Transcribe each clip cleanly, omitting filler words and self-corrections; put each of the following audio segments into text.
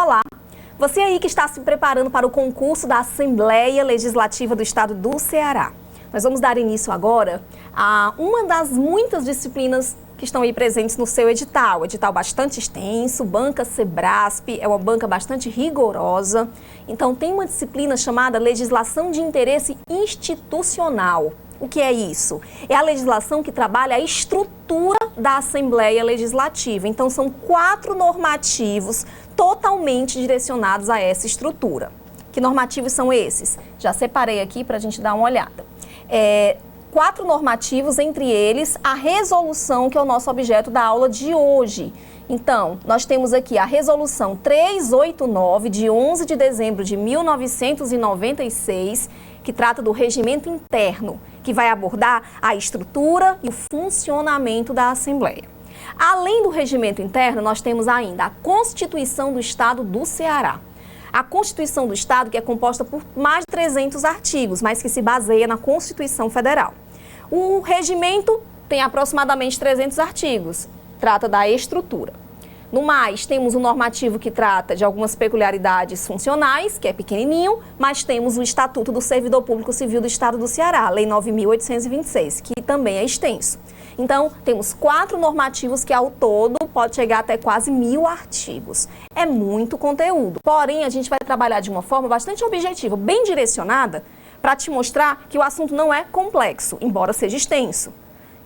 Olá! Você aí que está se preparando para o concurso da Assembleia Legislativa do Estado do Ceará. Nós vamos dar início agora a uma das muitas disciplinas que estão aí presentes no seu edital. Edital bastante extenso, banca Sebrasp, é uma banca bastante rigorosa. Então tem uma disciplina chamada Legislação de Interesse Institucional. O que é isso? É a legislação que trabalha a estrutura da Assembleia Legislativa. Então são 4 normativos totalmente direcionados a essa estrutura. Que normativos são esses? Já separei aqui para a gente dar uma olhada. 4 normativos, entre eles a resolução, que é o nosso objeto da aula de hoje. Então, nós temos aqui a resolução 389, de 11 de dezembro de 1996, que trata do regimento interno, que vai abordar a estrutura e o funcionamento da Assembleia. Além do regimento interno, nós temos ainda a Constituição do Estado do Ceará. A Constituição do Estado, que é composta por mais de 300 artigos, mas que se baseia na Constituição Federal. O regimento tem aproximadamente 300 artigos, trata da estrutura. No mais, temos um normativo que trata de algumas peculiaridades funcionais, que é pequenininho, mas temos o Estatuto do Servidor Público Civil do Estado do Ceará, Lei 9.826, que também é extenso. Então, temos 4 normativos que, ao todo, pode chegar até quase 1000 artigos. É muito conteúdo. Porém, a gente vai trabalhar de uma forma bastante objetiva, bem direcionada, para te mostrar que o assunto não é complexo, embora seja extenso.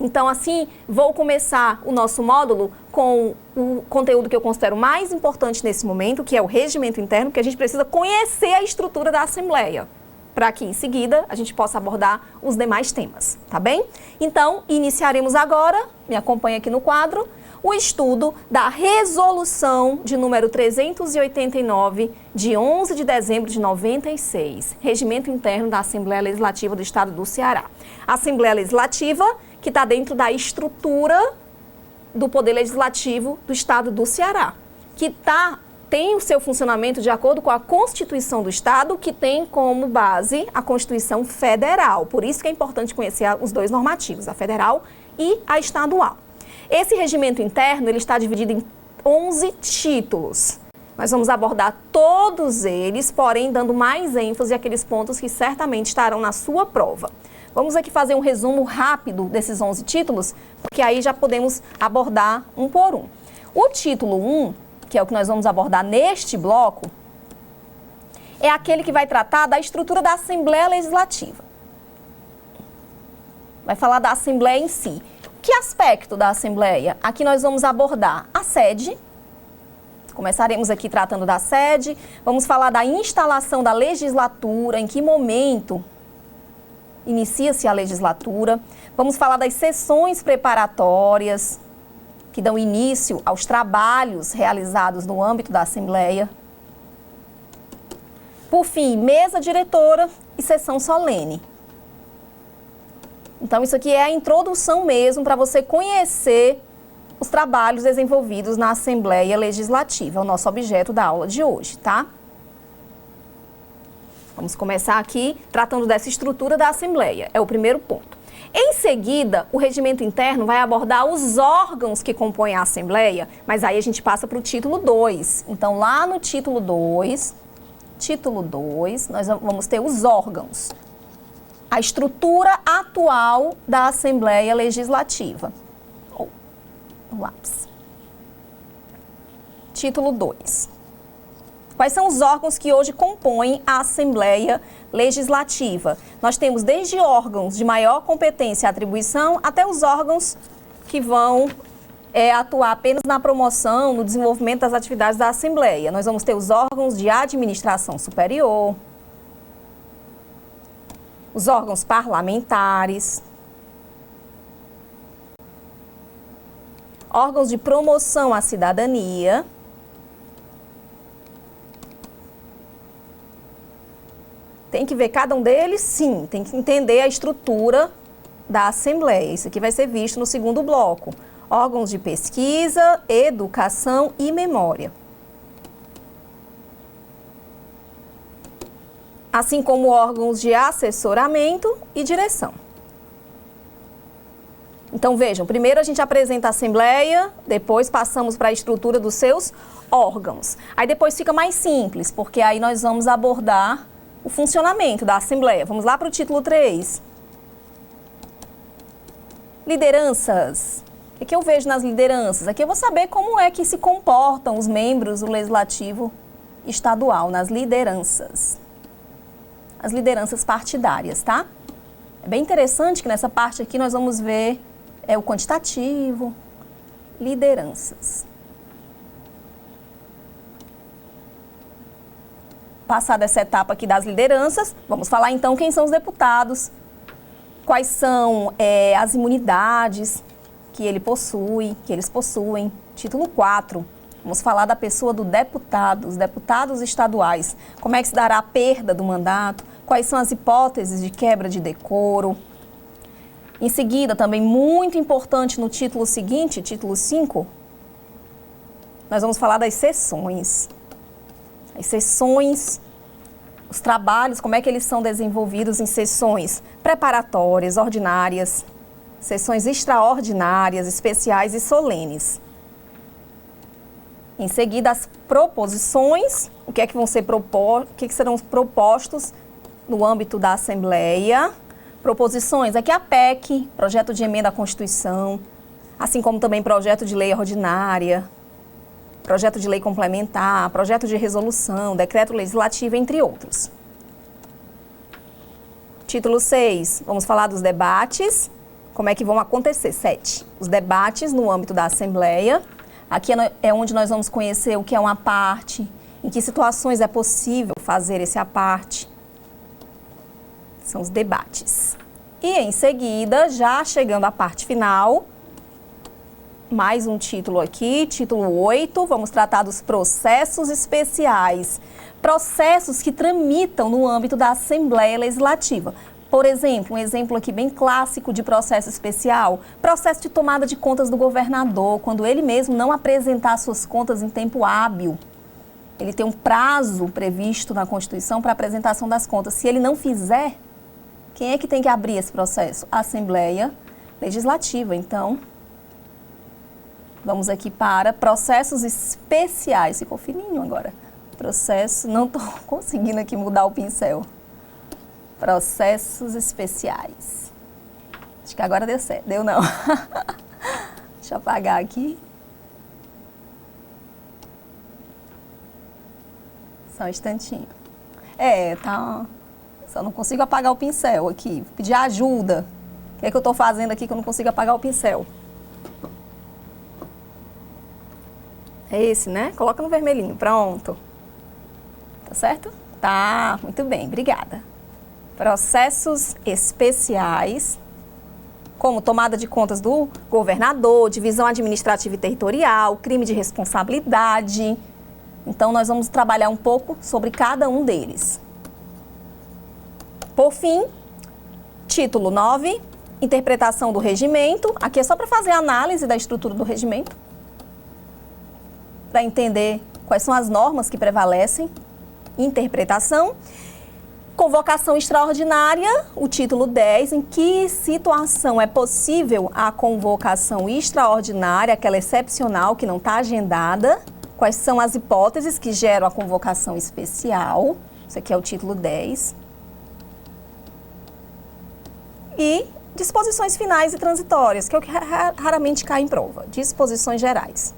Então, assim, vou começar o nosso módulo com o conteúdo que eu considero mais importante nesse momento, que é o regimento interno, que a gente precisa conhecer a estrutura da Assembleia, para que em seguida a gente possa abordar os demais temas, tá bem? Então, iniciaremos agora, me acompanha aqui no quadro, o estudo da resolução de número 389, de 11 de dezembro de 96, regimento interno da Assembleia Legislativa do Estado do Ceará. A Assembleia Legislativa, que está dentro da estrutura do Poder Legislativo do Estado do Ceará, que tem o seu funcionamento de acordo com a Constituição do Estado, que tem como base a Constituição Federal. Por isso que é importante conhecer os dois normativos, a federal e a estadual. Esse regimento interno, ele está dividido em 11 títulos. Nós vamos abordar todos eles, porém dando mais ênfase àqueles pontos que certamente estarão na sua prova. Vamos aqui fazer um resumo rápido desses 11 títulos, porque aí já podemos abordar um por um. O título 1, que é o que nós vamos abordar neste bloco, é aquele que vai tratar da estrutura da Assembleia Legislativa. Vai falar da Assembleia em si. Que aspecto da Assembleia? Aqui nós vamos abordar a sede. Começaremos aqui tratando da sede. Vamos falar da instalação da legislatura, em que momento inicia-se a legislatura. Vamos falar das sessões preparatórias, que dão início aos trabalhos realizados no âmbito da Assembleia. Por fim, mesa diretora e sessão solene. Então, isso aqui é a introdução mesmo para você conhecer os trabalhos desenvolvidos na Assembleia Legislativa, é o nosso objeto da aula de hoje, tá? Vamos começar aqui tratando dessa estrutura da Assembleia, é o primeiro ponto. Em seguida, o regimento interno vai abordar os órgãos que compõem a Assembleia, mas aí a gente passa para o título 2. Então, lá no título 2, nós vamos ter os órgãos. A estrutura atual da Assembleia Legislativa. Lápis. Título 2. Quais são os órgãos que hoje compõem a Assembleia Legislativa? Nós temos desde órgãos de maior competência e atribuição até os órgãos que vão atuar apenas na promoção, no desenvolvimento das atividades da Assembleia. Nós vamos ter os órgãos de administração superior, os órgãos parlamentares, órgãos de promoção à cidadania, tem que ver cada um deles? Sim, tem que entender a estrutura da Assembleia. Isso aqui vai ser visto no segundo bloco. Órgãos de pesquisa, educação e memória. Assim como órgãos de assessoramento e direção. Então, vejam, primeiro a gente apresenta a Assembleia, depois passamos para a estrutura dos seus órgãos. Aí depois fica mais simples, porque aí nós vamos abordar o funcionamento da Assembleia. Vamos lá para o título 3. Lideranças. O que eu vejo nas lideranças? Aqui eu vou saber como é que se comportam os membros do Legislativo Estadual nas lideranças. As lideranças partidárias, tá? É bem interessante que nessa parte aqui nós vamos ver o quantitativo, lideranças. Passada essa etapa aqui das lideranças, vamos falar então quem são os deputados, quais são as imunidades que eles possuem. Título 4, vamos falar da pessoa do deputado, os deputados estaduais, como é que se dará a perda do mandato, quais são as hipóteses de quebra de decoro. Em seguida, também muito importante no título seguinte, título 5, nós vamos falar das sessões. As sessões, os trabalhos, como é que eles são desenvolvidos em sessões preparatórias, ordinárias, sessões extraordinárias, especiais e solenes. Em seguida, as proposições, o que é que vão ser propostos, o que serão propostos no âmbito da Assembleia. Proposições, aqui a PEC, projeto de emenda à Constituição, assim como também projeto de lei ordinária, projeto de lei complementar, projeto de resolução, decreto legislativo, entre outros. Título 6, vamos falar dos debates, como é que vão acontecer. 7, os debates no âmbito da Assembleia. Aqui é onde nós vamos conhecer o que é uma aparte, em que situações é possível fazer esse aparte. São os debates. E em seguida, já chegando à parte final, mais um título aqui, título 8, vamos tratar dos processos especiais. Processos que tramitam no âmbito da Assembleia Legislativa. Por exemplo, um exemplo aqui bem clássico de processo especial, processo de tomada de contas do governador, quando ele mesmo não apresentar suas contas em tempo hábil. Ele tem um prazo previsto na Constituição para apresentação das contas. Se ele não fizer, quem é que tem que abrir esse processo? A Assembleia Legislativa. Então, vamos aqui para processos especiais. Ficou fininho agora. Processo, não estou conseguindo aqui mudar o pincel. Processos especiais. Acho que agora deu certo. Deu não. Deixa eu apagar aqui. Só um instantinho. Tá. Só não consigo apagar o pincel aqui. Vou pedir ajuda. O que é que eu estou fazendo aqui que eu não consigo apagar o pincel? É esse, né? Coloca no vermelhinho. Pronto. Tá certo? Tá. Muito bem. Obrigada. Processos especiais, como tomada de contas do governador, divisão administrativa e territorial, crime de responsabilidade. Então, nós vamos trabalhar um pouco sobre cada um deles. Por fim, título 9, interpretação do regimento. Aqui é só para fazer a análise da estrutura do regimento, para entender quais são as normas que prevalecem. Interpretação. Convocação extraordinária, o título 10, em que situação é possível a convocação extraordinária, aquela excepcional que não está agendada, quais são as hipóteses que geram a convocação especial, isso aqui é o título 10. E disposições finais e transitórias, que é o que raramente cai em prova, disposições gerais.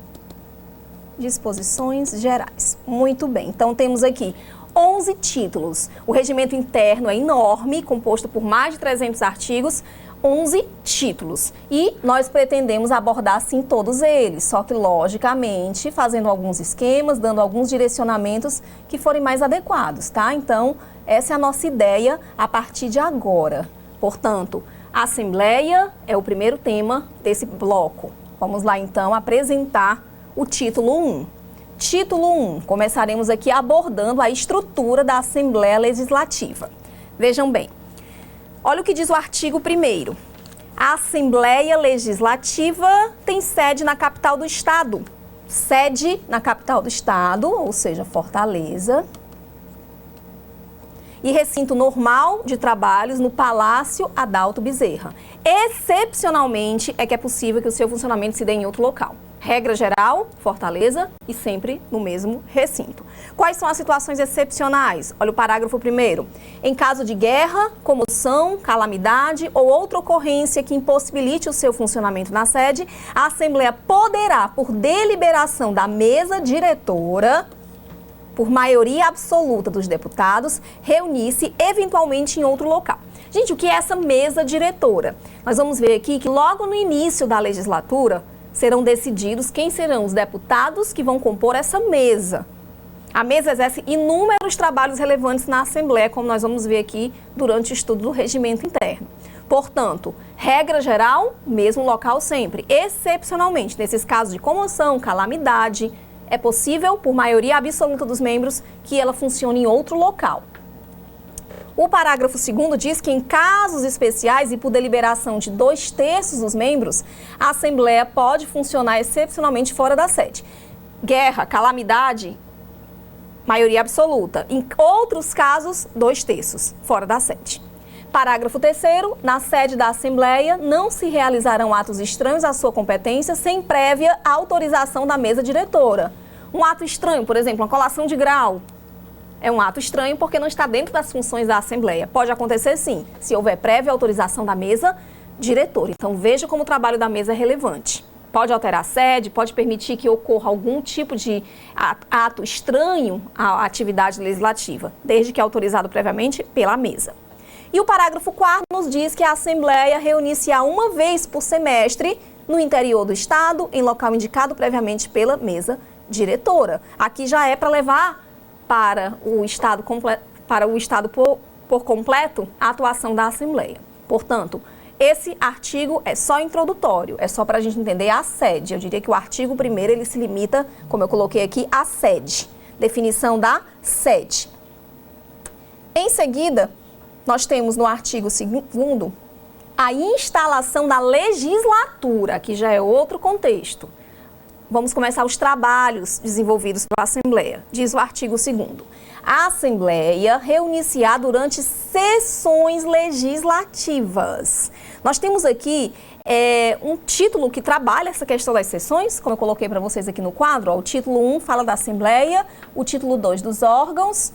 Disposições gerais, muito bem, então temos aqui 11 títulos. O regimento interno é enorme, composto por mais de 300 artigos, 11 títulos. E nós pretendemos abordar, sim, todos eles, só que, logicamente, fazendo alguns esquemas, dando alguns direcionamentos que forem mais adequados, tá? Então, essa é a nossa ideia a partir de agora. Portanto, a Assembleia é o primeiro tema desse bloco. Vamos lá, então, apresentar o título 1. Título 1, começaremos aqui abordando a estrutura da Assembleia Legislativa. Vejam bem, olha o que diz o artigo 1º. A Assembleia Legislativa tem sede na capital do Estado. Sede na capital do Estado, ou seja, Fortaleza. e recinto normal de trabalhos no Palácio Adalto Bezerra. Excepcionalmente, é que é possível que o seu funcionamento se dê em outro local. Regra geral, Fortaleza e sempre no mesmo recinto. Quais são as situações excepcionais? Olha o parágrafo 1º. Em caso de guerra, comoção, calamidade ou outra ocorrência que impossibilite o seu funcionamento na sede, a Assembleia poderá, por deliberação da mesa diretora, por maioria absoluta dos deputados, reunir-se eventualmente em outro local. Gente, o que é essa mesa diretora? Nós vamos ver aqui que logo no início da legislatura serão decididos quem serão os deputados que vão compor essa mesa. A mesa exerce inúmeros trabalhos relevantes na Assembleia, como nós vamos ver aqui durante o estudo do regimento interno. Portanto, regra geral, mesmo local sempre. Excepcionalmente, nesses casos de comoção, calamidade, é possível, por maioria absoluta dos membros, que ela funcione em outro local. O parágrafo 2º diz que em casos especiais e por deliberação de 2/3 dos membros, a Assembleia pode funcionar excepcionalmente fora da sede. Guerra, calamidade, maioria absoluta. Em outros casos, 2/3 fora da sede. Parágrafo 3º, na sede da Assembleia não se realizarão atos estranhos à sua competência sem prévia autorização da mesa diretora. Um ato estranho, por exemplo, uma colação de grau, é um ato estranho porque não está dentro das funções da Assembleia. Pode acontecer sim, se houver prévia autorização da mesa diretora. Então veja como o trabalho da mesa é relevante. Pode alterar a sede, pode permitir que ocorra algum tipo de ato estranho à atividade legislativa, desde que autorizado previamente pela mesa. E o parágrafo 4º nos diz que a Assembleia reunir-se-á uma vez por semestre no interior do Estado, em local indicado previamente pela mesa diretora. Aqui já é para levar para o Estado por completo a atuação da Assembleia. Portanto, esse artigo é só introdutório, é só para a gente entender a sede. Eu diria que o artigo 1º ele se limita, como eu coloquei aqui, à sede. Definição da sede. Em seguida, nós temos no artigo 2º a instalação da legislatura, que já é outro contexto. Vamos começar os trabalhos desenvolvidos pela Assembleia. Diz o artigo 2º. A Assembleia reunir-se-á durante sessões legislativas. Nós temos aqui um título que trabalha essa questão das sessões, como eu coloquei para vocês aqui no quadro. Ó, o título 1 fala da Assembleia, o título 2 dos órgãos,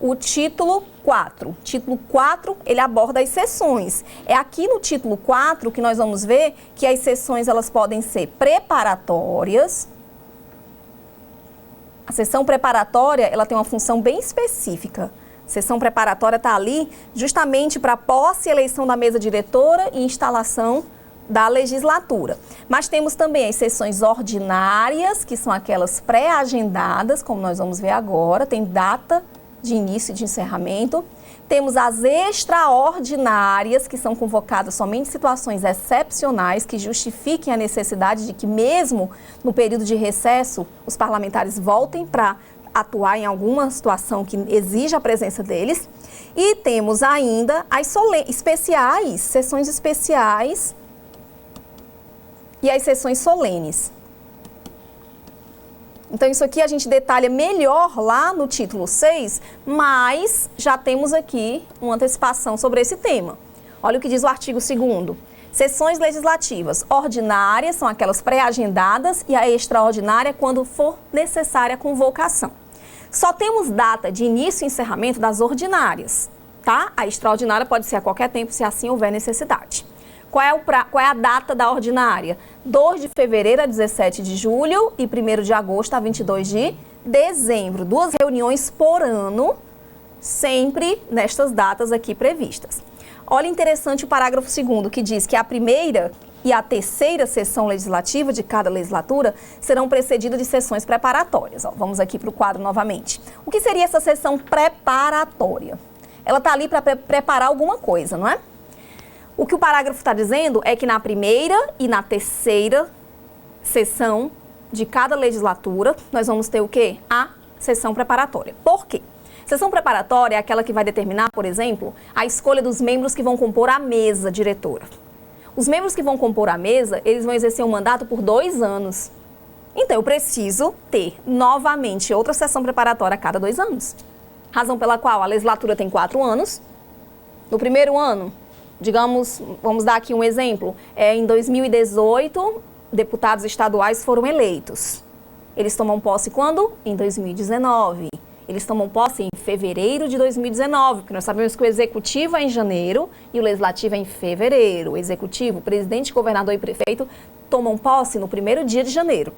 o título 4. Título 4, ele aborda as sessões. É aqui no título 4 que nós vamos ver que as sessões elas podem ser preparatórias. A sessão preparatória, ela tem uma função bem específica. A sessão preparatória está ali justamente para posse e eleição da mesa diretora e instalação da legislatura. Mas temos também as sessões ordinárias, que são aquelas pré-agendadas, como nós vamos ver agora, tem data de início e de encerramento. Temos as extraordinárias, que são convocadas somente em situações excepcionais que justifiquem a necessidade de que, mesmo no período de recesso, os parlamentares voltem para atuar em alguma situação que exija a presença deles. E temos ainda as especiais, sessões especiais e as sessões solenes. Então, isso aqui a gente detalha melhor lá no título 6, mas já temos aqui uma antecipação sobre esse tema. Olha o que diz o artigo 2º. Sessões legislativas ordinárias são aquelas pré-agendadas e a extraordinária quando for necessária a convocação. Só temos data de início e encerramento das ordinárias, tá? A extraordinária pode ser a qualquer tempo, se assim houver necessidade. Qual é a data da ordinária? 2 de fevereiro a 17 de julho e 1º de agosto a 22 de dezembro. 2 reuniões por ano, sempre nestas datas aqui previstas. Olha interessante o parágrafo 2º, que diz que a primeira e a terceira sessão legislativa de cada legislatura serão precedidas de sessões preparatórias. Ó, vamos aqui para o quadro novamente. O que seria essa sessão preparatória? Ela está ali para preparar alguma coisa, não é? O que o parágrafo está dizendo é que na primeira e na terceira sessão de cada legislatura, nós vamos ter o quê? A sessão preparatória. Por quê? Sessão preparatória é aquela que vai determinar, por exemplo, a escolha dos membros que vão compor a mesa diretora. Os membros que vão compor a mesa, eles vão exercer um mandato por 2 anos. Então, eu preciso ter novamente outra sessão preparatória a cada 2 anos. razão pela qual a legislatura tem 4 anos. No primeiro ano, digamos, vamos dar aqui um exemplo, em 2018, deputados estaduais foram eleitos. Eles tomam posse quando? Em 2019. Eles tomam posse em fevereiro de 2019, porque nós sabemos que o executivo é em janeiro e o legislativo é em fevereiro. O executivo, presidente, governador e prefeito tomam posse no primeiro dia de janeiro.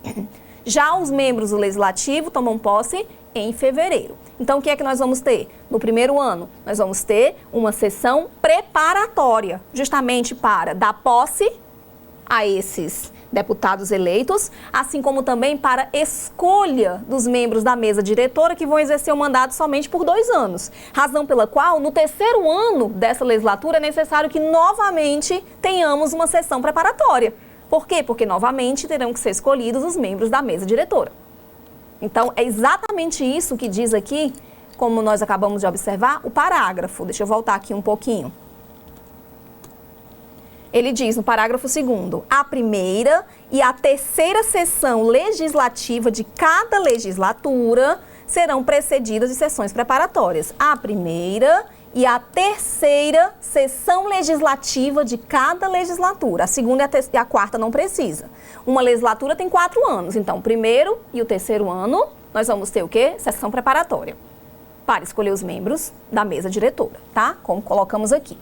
Já os membros do legislativo tomam posse em fevereiro. Então, o que é que nós vamos ter? No primeiro ano, nós vamos ter uma sessão preparatória, justamente para dar posse a esses deputados eleitos, assim como também para escolha dos membros da mesa diretora que vão exercer o mandato somente por 2 anos. Razão pela qual, no terceiro ano dessa legislatura, é necessário que novamente tenhamos uma sessão preparatória. Por quê? Porque novamente terão que ser escolhidos os membros da mesa diretora. Então, é exatamente isso que diz aqui, como nós acabamos de observar, o parágrafo. Deixa eu voltar aqui um pouquinho. Ele diz no parágrafo 2º, a primeira e a terceira sessão legislativa de cada legislatura serão precedidas de sessões preparatórias. A primeira e a terceira sessão legislativa de cada legislatura. A segunda e a quarta não precisa. Uma legislatura tem 4 anos, então o primeiro e o terceiro ano nós vamos ter o quê? Sessão preparatória para escolher os membros da mesa diretora, tá? Como colocamos aqui.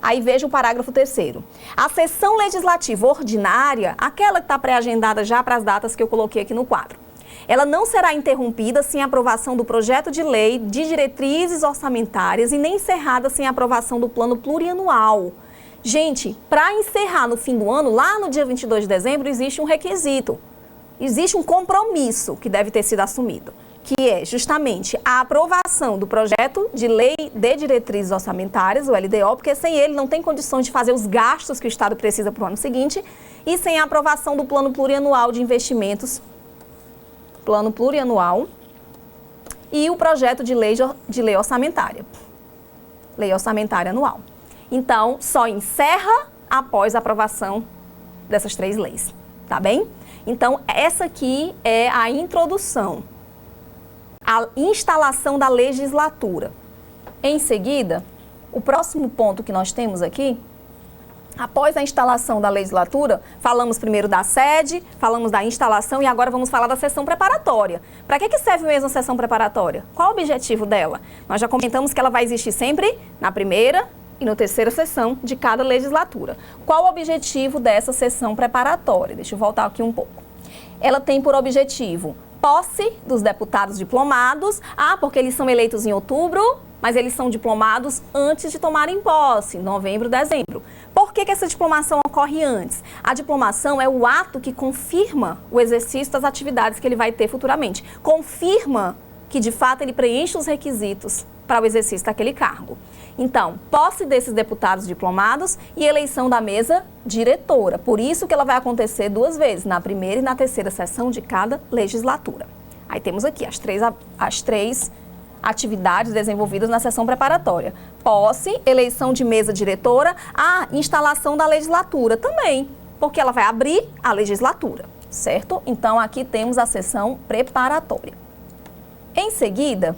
Aí veja o parágrafo 3º. A sessão legislativa ordinária, aquela que está pré-agendada já para as datas que eu coloquei aqui no quadro, ela não será interrompida sem a aprovação do projeto de lei de diretrizes orçamentárias e nem encerrada sem a aprovação do plano plurianual. Gente, para encerrar no fim do ano, lá no dia 22 de dezembro, existe um requisito, existe um compromisso que deve ter sido assumido, que é justamente a aprovação do projeto de lei de diretrizes orçamentárias, o LDO, porque sem ele não tem condições de fazer os gastos que o Estado precisa para o ano seguinte, e sem a aprovação do plano plurianual de investimentos, plano plurianual, e o projeto de lei orçamentária, lei orçamentária anual. Então, só encerra após a aprovação dessas 3 leis, tá bem? Então, essa aqui é a introdução, a instalação da legislatura. Em seguida, o próximo ponto que nós temos aqui, após a instalação da legislatura, falamos primeiro da sede, falamos da instalação e agora vamos falar da sessão preparatória. Para que serve mesmo a sessão preparatória? Qual o objetivo dela? Nós já comentamos que ela vai existir sempre na primeira e na terceira sessão de cada legislatura. Qual o objetivo dessa sessão preparatória? Deixa eu voltar aqui um pouco. Ela tem por objetivo posse dos deputados diplomados, porque eles são eleitos em outubro, mas eles são diplomados antes de tomarem posse, em novembro, dezembro. Por que essa diplomação ocorre antes? A diplomação é o ato que confirma o exercício das atividades que ele vai ter futuramente. Confirma que, de fato, ele preenche os requisitos para o exercício daquele cargo. Então, posse desses deputados diplomados e eleição da mesa diretora. Por isso que ela vai acontecer 2 vezes, na primeira e na terceira sessão de cada legislatura. Aí temos aqui as três atividades desenvolvidas na sessão preparatória. Posse, eleição de mesa diretora, a instalação da legislatura também, porque ela vai abrir a legislatura, certo? Então, aqui temos a sessão preparatória. Em seguida,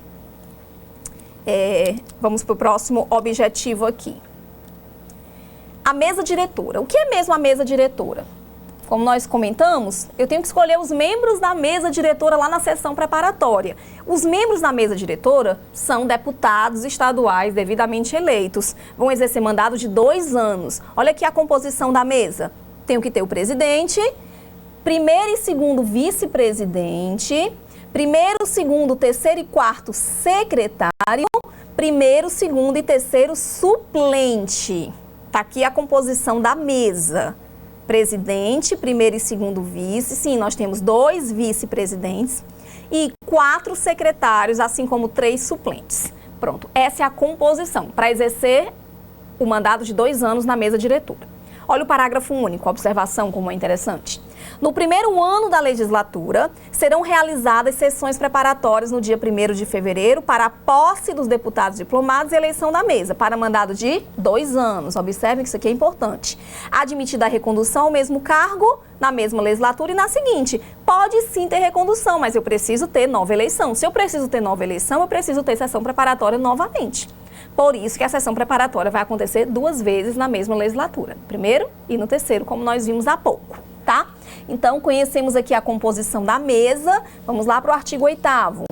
vamos para o próximo objetivo aqui. A mesa diretora. O que é mesmo a mesa diretora? Como nós comentamos, eu tenho que escolher os membros da mesa diretora lá na sessão preparatória. Os membros da mesa diretora são deputados estaduais devidamente eleitos. Vão exercer mandato de 2 anos. Olha aqui a composição da mesa. Tenho que ter o presidente, primeiro e segundo vice-presidente, primeiro, segundo, terceiro e quarto secretário, primeiro, segundo e terceiro suplente. Está aqui a composição da mesa. Presidente, primeiro e segundo vice, sim, nós temos 2 vice-presidentes e 4 secretários, assim como 3 suplentes. Pronto, essa é a composição para exercer o mandato de 2 anos na mesa diretora. Olha o parágrafo único, a observação como é interessante. No primeiro ano da legislatura, serão realizadas sessões preparatórias no dia 1º de fevereiro para a posse dos deputados diplomados e eleição da mesa, para mandado de 2 anos. Observem que isso aqui é importante. Admitida a recondução ao mesmo cargo, na mesma legislatura e na seguinte. Pode sim ter recondução, mas eu preciso ter nova eleição. Se eu preciso ter nova eleição, eu preciso ter sessão preparatória novamente. Por isso que a sessão preparatória vai acontecer 2 vezes na mesma legislatura. Primeiro e no terceiro, como nós vimos há pouco, tá? Então, conhecemos aqui a composição da mesa. Vamos lá para o artigo 8º.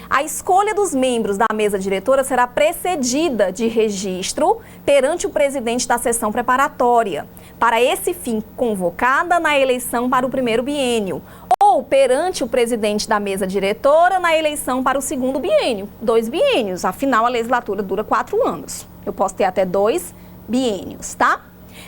A escolha dos membros da mesa diretora será precedida de registro perante o presidente da sessão preparatória, para esse fim convocada na eleição para o primeiro biênio, ou perante o presidente da mesa diretora na eleição para o segundo biênio. 2 biênios, afinal a legislatura dura 4 anos. Eu posso ter até 2 biênios, tá?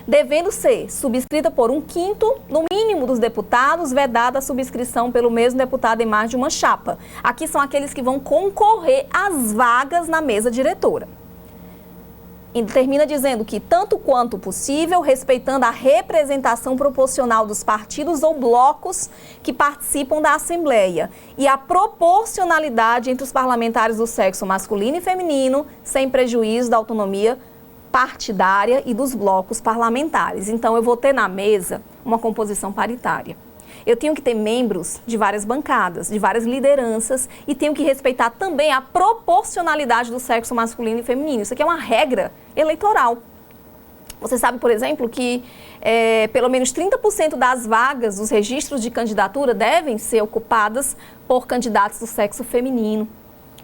Devendo ser subscrita por 1/5, no mínimo, dos deputados, vedada a subscrição pelo mesmo deputado em mais de uma chapa. Aqui são aqueles que vão concorrer às vagas na mesa diretora. E termina dizendo que, tanto quanto possível, respeitando a representação proporcional dos partidos ou blocos que participam da Assembleia e a proporcionalidade entre os parlamentares do sexo masculino e feminino, sem prejuízo da autonomia partidária e dos blocos parlamentares. Então, eu vou ter na mesa uma composição paritária. Eu tenho que ter membros de várias bancadas, de várias lideranças, e tenho que respeitar também a proporcionalidade do sexo masculino e feminino. Isso aqui é uma regra eleitoral. Você sabe, por exemplo, que pelo menos 30% das vagas dos registros de candidatura devem ser ocupadas por candidatos do sexo feminino.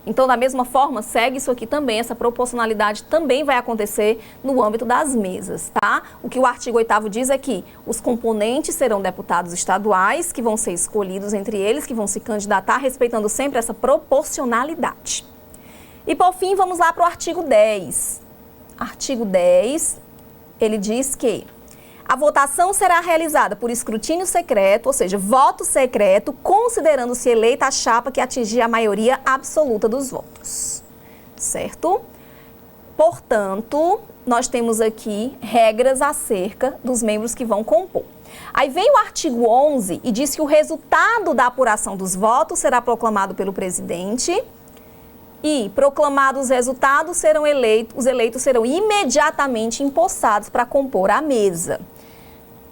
Então, da mesma forma, segue isso aqui também, essa proporcionalidade também vai acontecer no âmbito das mesas, tá? O que o artigo 8º diz é que os componentes serão deputados estaduais, que vão ser escolhidos entre eles, que vão se candidatar, respeitando sempre essa proporcionalidade. E, por fim, vamos lá para o artigo 10. Artigo 10, ele diz que a votação será realizada por escrutínio secreto, ou seja, voto secreto, considerando-se eleita a chapa que atingir a maioria absoluta dos votos, certo? Portanto, nós temos aqui regras acerca dos membros que vão compor. Aí vem o artigo 11 e diz que o resultado da apuração dos votos será proclamado pelo presidente e, proclamados os resultados, os eleitos serão imediatamente empossados para compor a mesa.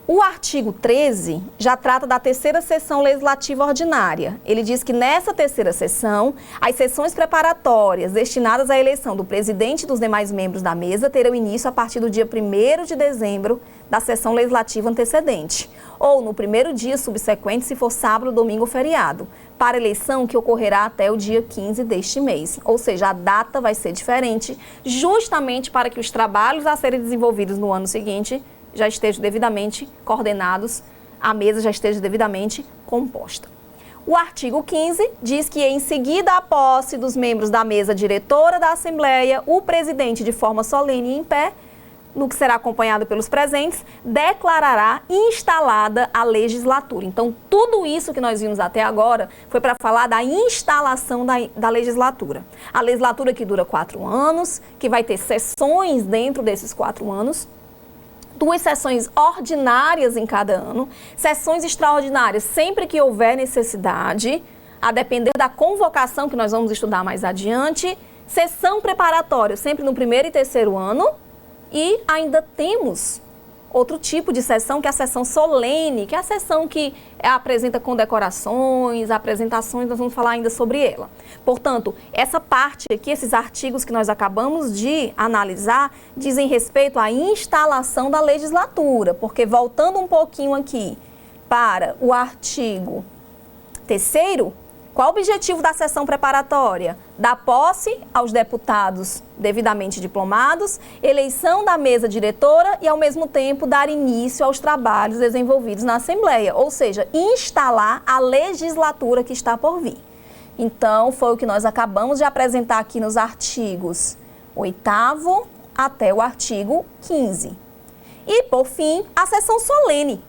O artigo 13 já trata da terceira sessão legislativa ordinária. Ele diz que nessa terceira sessão, as sessões preparatórias destinadas à eleição do presidente e dos demais membros da mesa terão início a partir do dia 1º de dezembro da sessão legislativa antecedente, ou no primeiro dia subsequente, se for sábado, domingo ou feriado, para eleição que ocorrerá até o dia 15 deste mês. Ou seja, a data vai ser diferente, justamente para que os trabalhos a serem desenvolvidos no ano seguinte já estejam devidamente coordenados, a mesa já esteja devidamente composta. O artigo 15 diz que, em seguida à posse dos membros da mesa diretora da Assembleia, o presidente, de forma solene e em pé, no que será acompanhado pelos presentes, declarará instalada a legislatura. Então, tudo isso que nós vimos até agora foi para falar da instalação da legislatura. A legislatura que dura 4 anos, que vai ter sessões dentro desses 4 anos, 2 sessões ordinárias em cada ano, sessões extraordinárias sempre que houver necessidade, a depender da convocação que nós vamos estudar mais adiante, sessão preparatória sempre no 1º e 3º ano, e ainda temos outro tipo de sessão, que é a sessão solene, que é a sessão que apresenta condecorações, apresentações, nós vamos falar ainda sobre ela. Portanto, essa parte aqui, esses artigos que nós acabamos de analisar, dizem respeito à instalação da legislatura, porque voltando um pouquinho aqui para o artigo 3º, qual o objetivo da sessão preparatória? Dar posse aos deputados devidamente diplomados, eleição da mesa diretora e, ao mesmo tempo, dar início aos trabalhos desenvolvidos na Assembleia, ou seja, instalar a legislatura que está por vir. Então, foi o que nós acabamos de apresentar aqui nos artigos 8º até o artigo 15. E, por fim, a sessão solene.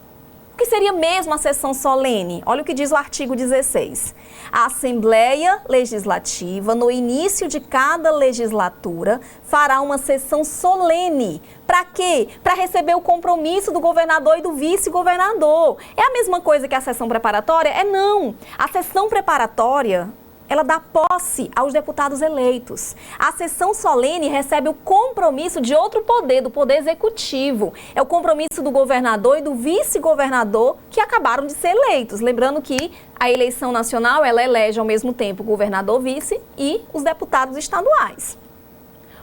O que seria mesmo a sessão solene? Olha o que diz o artigo 16. A Assembleia Legislativa, no início de cada legislatura, fará uma sessão solene. Para quê? Para receber o compromisso do governador e do vice-governador. É a mesma coisa que a sessão preparatória? É não. A sessão preparatória, ela dá posse aos deputados eleitos. A sessão solene recebe o compromisso de outro poder, do poder executivo. É o compromisso do governador e do vice-governador que acabaram de ser eleitos. Lembrando que a eleição nacional, ela elege ao mesmo tempo o governador, vice e os deputados estaduais.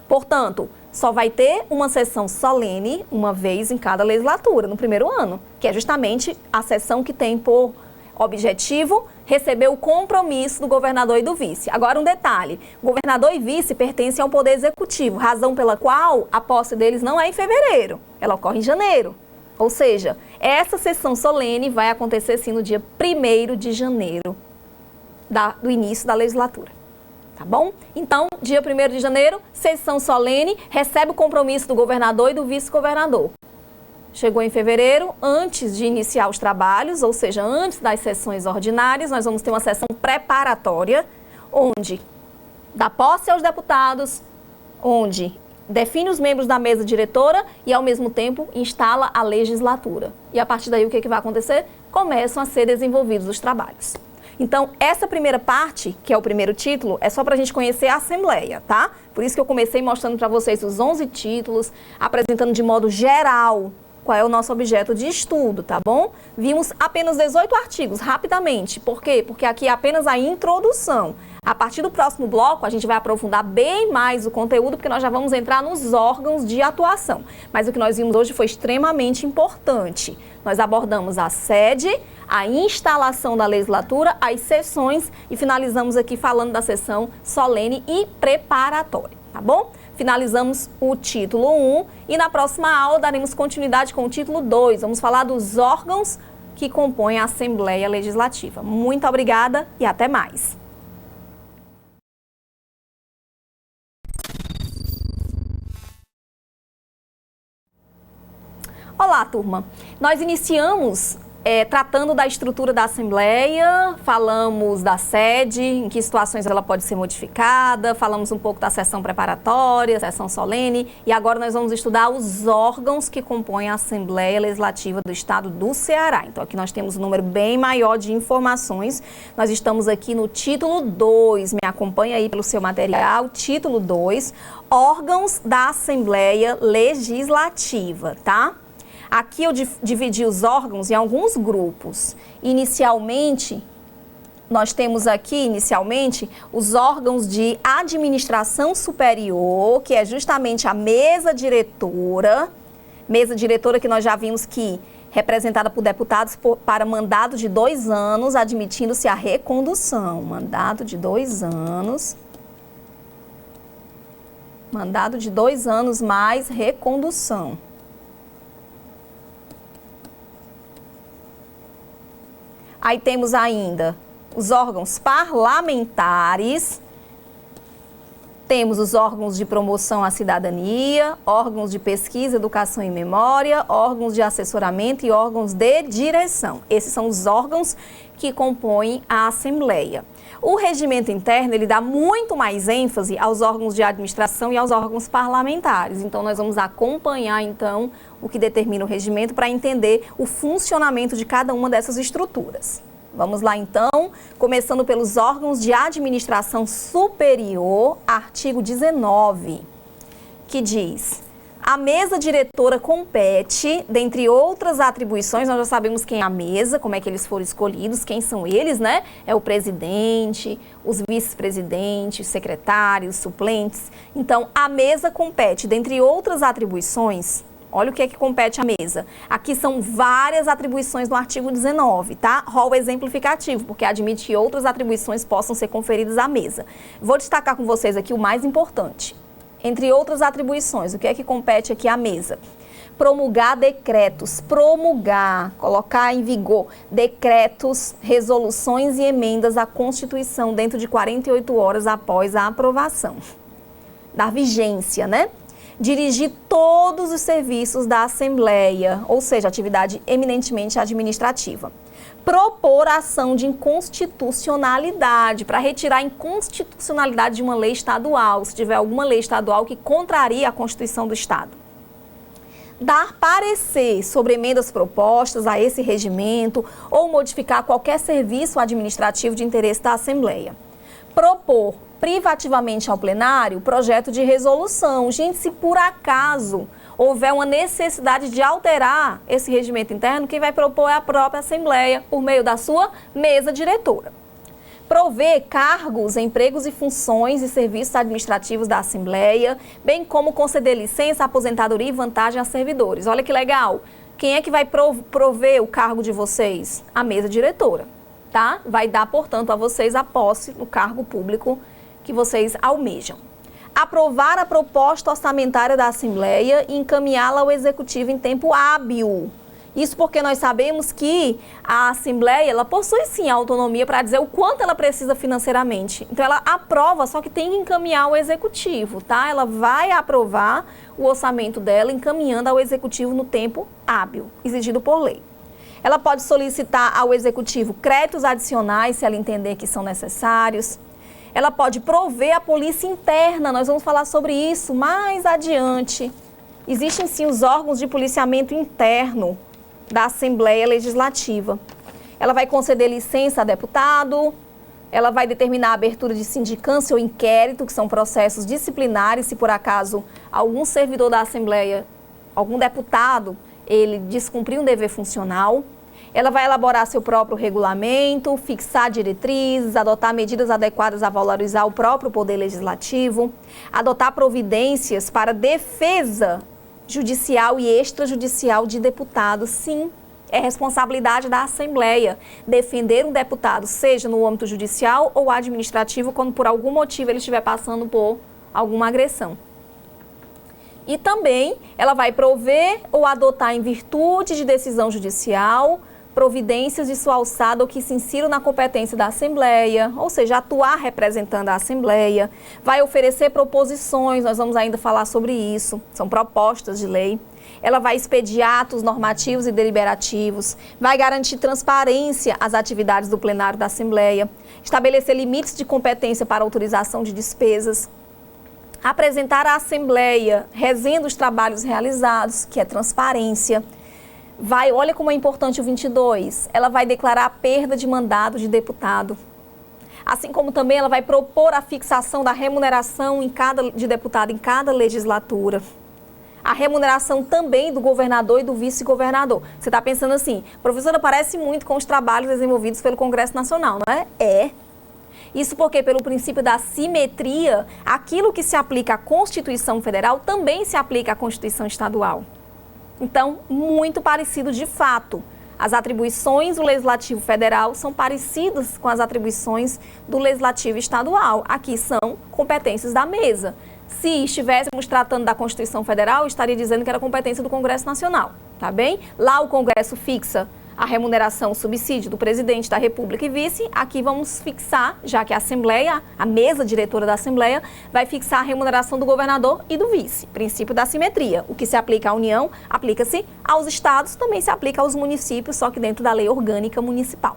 Portanto, só vai ter uma sessão solene uma vez em cada legislatura, no primeiro ano, que é justamente a sessão que tem por objetivo receber o compromisso do governador e do vice. Agora um detalhe, governador e vice pertencem ao poder executivo, razão pela qual a posse deles não é em fevereiro, ela ocorre em janeiro. Ou seja, essa sessão solene vai acontecer sim no dia 1º de janeiro do início da legislatura. Tá bom? Então, dia 1º de janeiro, sessão solene, recebe o compromisso do governador e do vice-governador. Chegou em fevereiro, antes de iniciar os trabalhos, ou seja, antes das sessões ordinárias, nós vamos ter uma sessão preparatória, onde dá posse aos deputados, onde define os membros da mesa diretora e, ao mesmo tempo, instala a legislatura. E, a partir daí, o que vai acontecer? Começam a ser desenvolvidos os trabalhos. Então, essa primeira parte, que é o primeiro título, é só para a gente conhecer a Assembleia, tá? Por isso que eu comecei mostrando para vocês os 11 títulos, apresentando de modo geral qual é o nosso objeto de estudo, tá bom? Vimos apenas 18 artigos, rapidamente. Por quê? Porque aqui é apenas a introdução. A partir do próximo bloco, a gente vai aprofundar bem mais o conteúdo, porque nós já vamos entrar nos órgãos de atuação. Mas o que nós vimos hoje foi extremamente importante. Nós abordamos a sede, a instalação da legislatura, as sessões e finalizamos aqui falando da sessão solene e preparatória, tá bom? Finalizamos o título 1 e na próxima aula daremos continuidade com o título 2. Vamos falar dos órgãos que compõem a Assembleia Legislativa. Muito obrigada e até mais. Olá, turma! Nós iniciamos tratando da estrutura da Assembleia, falamos da sede, em que situações ela pode ser modificada, falamos um pouco da sessão preparatória, sessão solene, e agora nós vamos estudar os órgãos que compõem a Assembleia Legislativa do Estado do Ceará. Então aqui nós temos um número bem maior de informações. Nós estamos aqui no título 2, me acompanha aí pelo seu material, título 2, órgãos da Assembleia Legislativa, tá? Aqui eu dividi os órgãos em alguns grupos. Inicialmente, nós temos aqui, os órgãos de administração superior, que é justamente a mesa diretora que nós já vimos que representada por deputados para mandato de 2 anos, admitindo-se a recondução. Mandato de 2 anos. Mandado de 2 anos mais recondução. Aí temos ainda os órgãos parlamentares, temos os órgãos de promoção à cidadania, órgãos de pesquisa, educação e memória, órgãos de assessoramento e órgãos de direção. Esses são os órgãos que compõem a Assembleia. O regimento interno, ele dá muito mais ênfase aos órgãos de administração e aos órgãos parlamentares. Então, nós vamos acompanhar, então, o que determina o regimento para entender o funcionamento de cada uma dessas estruturas. Vamos lá, então, começando pelos órgãos de administração superior, artigo 19, que diz: a mesa diretora compete, dentre outras atribuições, nós já sabemos quem é a mesa, como é que eles foram escolhidos, quem são eles, né? É o presidente, os vice-presidentes, secretários, suplentes. Então, a mesa compete, dentre outras atribuições. Olha o que é que compete à mesa. Aqui são várias atribuições no artigo 19, tá? Rol exemplificativo, porque admite que outras atribuições possam ser conferidas à mesa. Vou destacar com vocês aqui o mais importante. Entre outras atribuições, o que é que compete aqui à mesa? Promulgar decretos, colocar em vigor decretos, resoluções e emendas à Constituição dentro de 48 horas após a aprovação. Dar vigência, né? dirigir todos os serviços da Assembleia, ou seja, atividade eminentemente administrativa. Propor ação de inconstitucionalidade, para retirar a inconstitucionalidade de uma lei estadual, se tiver alguma lei estadual que contraria a Constituição do Estado. Dar parecer sobre emendas propostas a esse regimento ou modificar qualquer serviço administrativo de interesse da Assembleia. Propor privativamente ao plenário projeto de resolução. Gente, se por acaso houver uma necessidade de alterar esse regimento interno, quem vai propor é a própria Assembleia, por meio da sua mesa diretora. Prover cargos, empregos e funções e serviços administrativos da Assembleia, bem como conceder licença, aposentadoria e vantagem a servidores. Olha que legal. Quem é que vai prover o cargo de vocês? A mesa diretora, tá? Vai dar, portanto, a vocês a posse no cargo público que vocês almejam. Aprovar a proposta orçamentária da Assembleia e encaminhá-la ao Executivo em tempo hábil. Isso porque nós sabemos que a Assembleia, ela possui sim a autonomia para dizer o quanto ela precisa financeiramente. Então ela aprova, só que tem que encaminhar ao Executivo, tá? Ela vai aprovar o orçamento dela encaminhando ao Executivo no tempo hábil, exigido por lei. Ela pode solicitar ao Executivo créditos adicionais, se ela entender que são necessários. Ela pode prover a polícia interna, nós vamos falar sobre isso mais adiante. Existem sim os órgãos de policiamento interno da Assembleia Legislativa. Ela vai conceder licença a deputado, ela vai determinar a abertura de sindicância ou inquérito, que são processos disciplinares, se por acaso algum servidor da Assembleia, algum deputado, ele descumprir um dever funcional. Ela vai elaborar seu próprio regulamento, fixar diretrizes, adotar medidas adequadas a valorizar o próprio poder legislativo, adotar providências para defesa judicial e extrajudicial de deputados. Sim, é responsabilidade da Assembleia defender um deputado, seja no âmbito judicial ou administrativo, quando por algum motivo ele estiver passando por alguma agressão. E também ela vai prover ou adotar em virtude de decisão judicial providências de sua alçada ou que se insiram na competência da Assembleia, ou seja, atuar representando a Assembleia, vai oferecer proposições, nós vamos ainda falar sobre isso, são propostas de lei. Ela vai expedir atos normativos e deliberativos, vai garantir transparência às atividades do plenário da Assembleia, estabelecer limites de competência para autorização de despesas, apresentar à Assembleia resenha dos trabalhos realizados, que é transparência. Olha como é importante o 22, ela vai declarar a perda de mandato de deputado. Assim como também ela vai propor a fixação da remuneração de deputado em cada legislatura. A remuneração também do governador e do vice-governador. Você está pensando assim, professora, parece muito com os trabalhos desenvolvidos pelo Congresso Nacional, não é? É. Isso porque, pelo princípio da simetria, aquilo que se aplica à Constituição Federal também se aplica à Constituição Estadual. Então, muito parecido de fato. As atribuições do Legislativo Federal são parecidas com as atribuições do Legislativo Estadual. Aqui são competências da mesa. Se estivéssemos tratando da Constituição Federal, estaria dizendo que era competência do Congresso Nacional, tá bem? Lá o Congresso fixa a remuneração, o subsídio do presidente da República e vice. Aqui vamos fixar, já que a Assembleia, a mesa diretora da Assembleia, vai fixar a remuneração do governador e do vice. Princípio da simetria. O que se aplica à União, aplica-se aos estados, também se aplica aos municípios, só que dentro da lei orgânica municipal.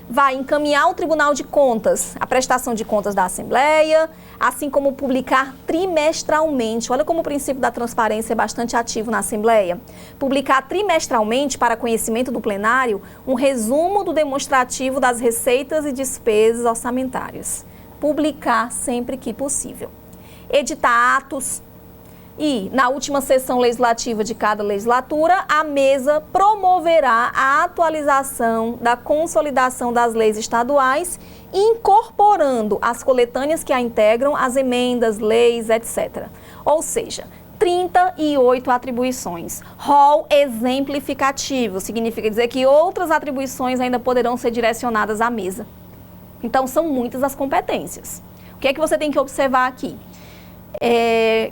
Vai encaminhar ao Tribunal de Contas a prestação de contas da Assembleia, assim como publicar trimestralmente. Olha como o princípio da transparência é bastante ativo na Assembleia. Publicar trimestralmente para conhecimento do plenário um resumo do demonstrativo das receitas e despesas orçamentárias. Publicar sempre que possível. Editar atos. E, na última sessão legislativa de cada legislatura, a mesa promoverá a atualização da consolidação das leis estaduais, incorporando as coletâneas que a integram, as emendas, leis, etc. Ou seja, 38 atribuições. Rol exemplificativo, significa dizer que outras atribuições ainda poderão ser direcionadas à mesa. Então, são muitas as competências. O que é que você tem que observar aqui?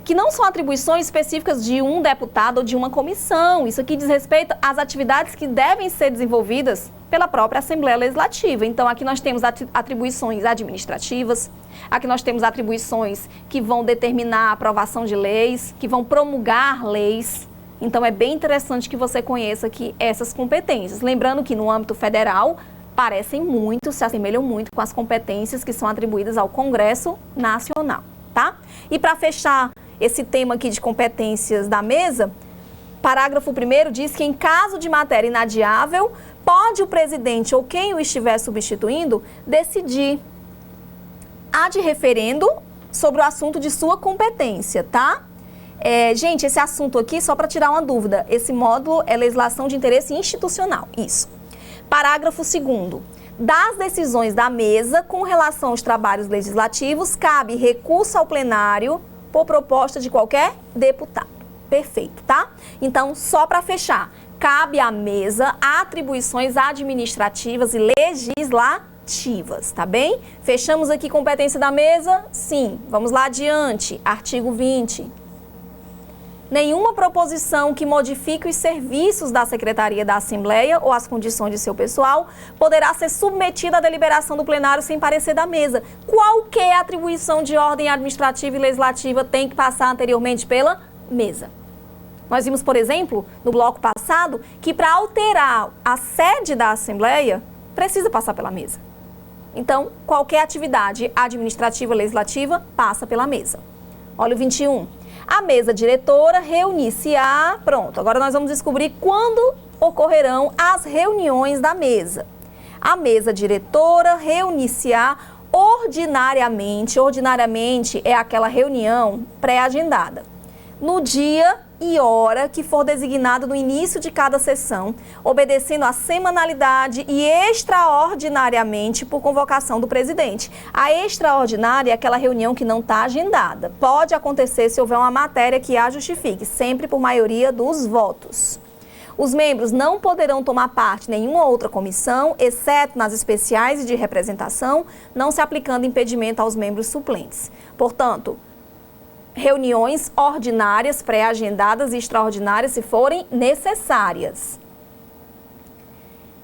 que não são atribuições específicas de um deputado ou de uma comissão. Isso aqui diz respeito às atividades que devem ser desenvolvidas pela própria Assembleia Legislativa. Então, aqui nós temos atribuições administrativas, aqui nós temos atribuições que vão determinar a aprovação de leis, que vão promulgar leis. Então, é bem interessante que você conheça aqui essas competências. Lembrando que no âmbito federal, parecem muito, se assemelham muito com as competências que são atribuídas ao Congresso Nacional, tá? E para fechar esse tema aqui de competências da mesa, parágrafo 1º diz que em caso de matéria inadiável, pode o presidente ou quem o estiver substituindo decidir ad referendo sobre o assunto de sua competência, tá? Gente, esse assunto aqui, só para tirar uma dúvida, esse módulo é legislação de interesse institucional, isso. Parágrafo 2º. Das decisões da mesa com relação aos trabalhos legislativos, cabe recurso ao plenário por proposta de qualquer deputado. Perfeito, tá? Então, só para fechar, cabe à mesa atribuições administrativas e legislativas, tá bem? Fechamos aqui competência da mesa? Sim. Vamos lá adiante. Artigo 20. Nenhuma proposição que modifique os serviços da Secretaria da Assembleia ou as condições de seu pessoal poderá ser submetida à deliberação do plenário sem parecer da mesa. Qualquer atribuição de ordem administrativa e legislativa tem que passar anteriormente pela mesa. Nós vimos, por exemplo, no bloco passado, que para alterar a sede da Assembleia, precisa passar pela mesa. Então, qualquer atividade administrativa ou legislativa passa pela mesa. Olha o 21. A mesa diretora reunir-se-á. Pronto, agora nós vamos descobrir quando ocorrerão as reuniões da mesa. A mesa diretora reunir-se-á ordinariamente. Ordinariamente é aquela reunião pré-agendada, no dia e hora que for designado no início de cada sessão, obedecendo à semanalidade e extraordinariamente por convocação do presidente. A extraordinária é aquela reunião que não está agendada. Pode acontecer se houver uma matéria que a justifique, sempre por maioria dos votos. Os membros não poderão tomar parte em nenhuma outra comissão, exceto nas especiais e de representação, não se aplicando impedimento aos membros suplentes. Portanto, reuniões ordinárias, pré-agendadas e extraordinárias, se forem necessárias.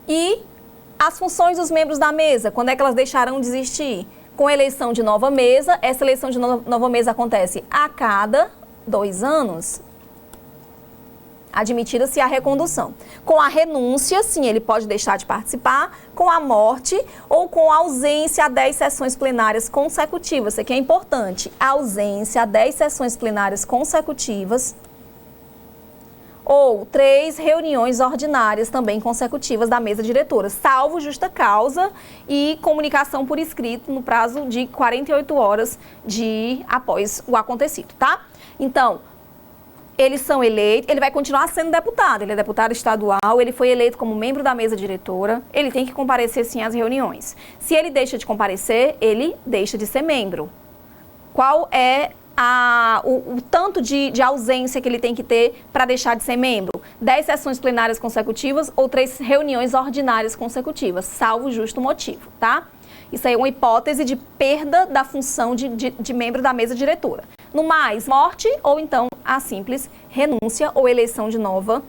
E as funções dos membros da mesa, quando é que elas deixarão de existir? Com a eleição de nova mesa, essa eleição de nova mesa acontece a cada 2 anos. Admitida-se a recondução. Com a renúncia, sim, ele pode deixar de participar, com a morte ou com a ausência a 10 sessões plenárias consecutivas. Isso aqui é importante. A ausência a 10 sessões plenárias consecutivas ou 3 reuniões ordinárias também consecutivas da mesa diretora, salvo justa causa e comunicação por escrito no prazo de 48 horas após o acontecido, tá? Então, eles são eleitos, ele vai continuar sendo deputado, ele é deputado estadual, ele foi eleito como membro da mesa diretora, ele tem que comparecer sim às reuniões. Se ele deixa de comparecer, ele deixa de ser membro. Qual é o tanto de ausência que ele tem que ter para deixar de ser membro? 10 sessões plenárias consecutivas ou 3 reuniões ordinárias consecutivas, salvo justo motivo, tá? Isso aí é uma hipótese de perda da função de membro da mesa diretora. No mais, morte ou então a simples renúncia ou eleição de nova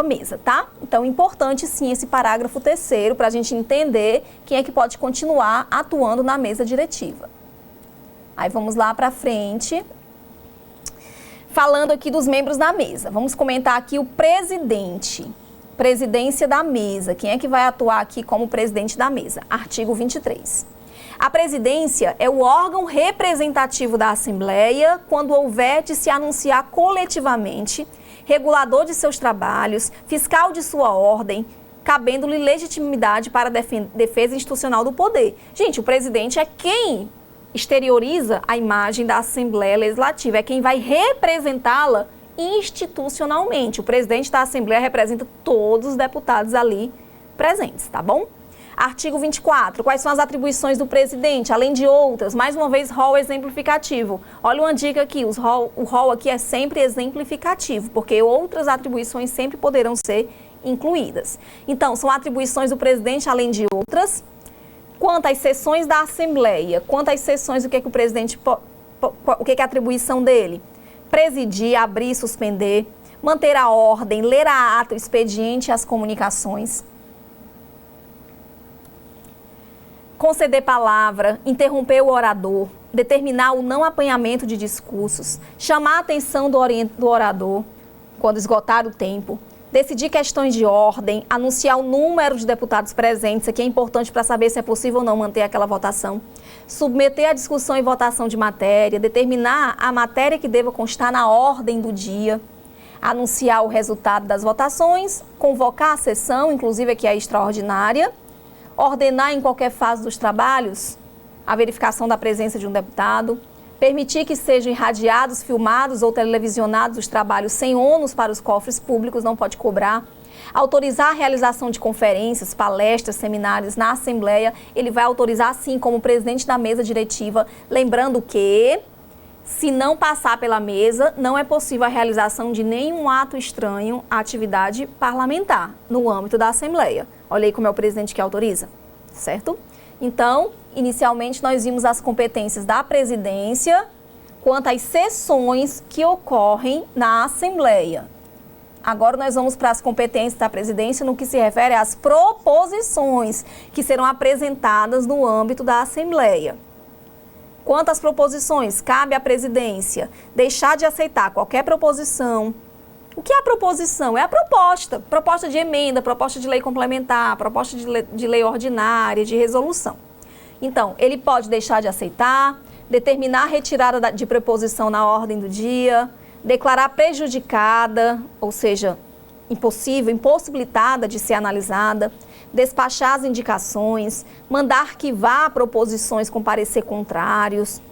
mesa, tá? Então, importante sim esse parágrafo 3º para a gente entender quem é que pode continuar atuando na mesa diretiva. Aí vamos lá para frente. Falando aqui dos membros da mesa, vamos comentar aqui o presidente. Presidência da mesa. Quem é que vai atuar aqui como presidente da mesa? Artigo 23. A presidência é o órgão representativo da Assembleia quando houver de se anunciar coletivamente, regulador de seus trabalhos, fiscal de sua ordem, cabendo-lhe legitimidade para a defesa institucional do poder. Gente, o presidente é quem exterioriza a imagem da Assembleia Legislativa, é quem vai representá-la institucionalmente. O presidente da Assembleia representa todos os deputados ali presentes, tá bom? Artigo 24. Quais são as atribuições do presidente, além de outras? Mais uma vez, rol exemplificativo. Olha uma dica aqui, o rol aqui é sempre exemplificativo, porque outras atribuições sempre poderão ser incluídas. Então, são atribuições do presidente, além de outras. Quanto às sessões da Assembleia, quanto às sessões, o que é que o presidente o que é a atribuição dele? Presidir, abrir, suspender, manter a ordem, ler a ata, o expediente e as comunicações, conceder palavra, interromper o orador, determinar o não apanhamento de discursos, chamar a atenção do orador quando esgotar o tempo, decidir questões de ordem, anunciar o número de deputados presentes, isso aqui é importante para saber se é possível ou não manter aquela votação, submeter a discussão e votação de matéria, determinar a matéria que deva constar na ordem do dia, anunciar o resultado das votações, convocar a sessão, inclusive aqui a extraordinária, ordenar em qualquer fase dos trabalhos a verificação da presença de um deputado, permitir que sejam irradiados, filmados ou televisionados os trabalhos sem ônus para os cofres públicos, não pode cobrar, autorizar a realização de conferências, palestras, seminários na Assembleia, ele vai autorizar assim como presidente da mesa diretiva, lembrando que, se não passar pela mesa, não é possível a realização de nenhum ato estranho à atividade parlamentar no âmbito da Assembleia. Olha aí como é o presidente que autoriza, certo? Então, inicialmente nós vimos as competências da presidência quanto às sessões que ocorrem na Assembleia. Agora nós vamos para as competências da presidência no que se refere às proposições que serão apresentadas no âmbito da Assembleia. Quanto às proposições, cabe à presidência deixar de aceitar qualquer proposição. O que é a proposição? É a proposta de emenda, proposta de lei complementar, proposta de lei ordinária, de resolução. Então, ele pode deixar de aceitar, determinar a retirada de preposição na ordem do dia, declarar prejudicada, ou seja, impossibilitada de ser analisada, despachar as indicações, mandar arquivar proposições com parecer contrários.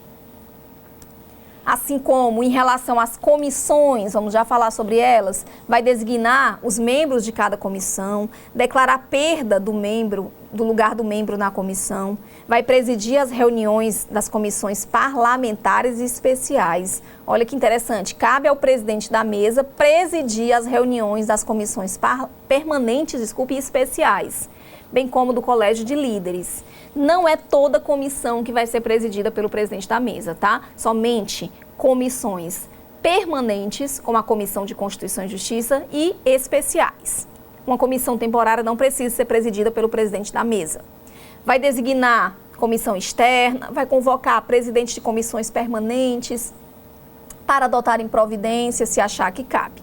Assim como em relação às comissões, vamos já falar sobre elas, vai designar os membros de cada comissão, declarar perda do lugar do membro na comissão, vai presidir as reuniões das comissões parlamentares e especiais. Olha que interessante, cabe ao presidente da mesa presidir as reuniões das comissões permanentes e especiais, bem como do colégio de líderes. Não é toda comissão que vai ser presidida pelo presidente da mesa, tá? Somente comissões permanentes, como a Comissão de Constituição e Justiça, e especiais. Uma comissão temporária não precisa ser presidida pelo presidente da mesa. Vai designar comissão externa, vai convocar presidente de comissões permanentes para adotarem providências, se achar que cabe.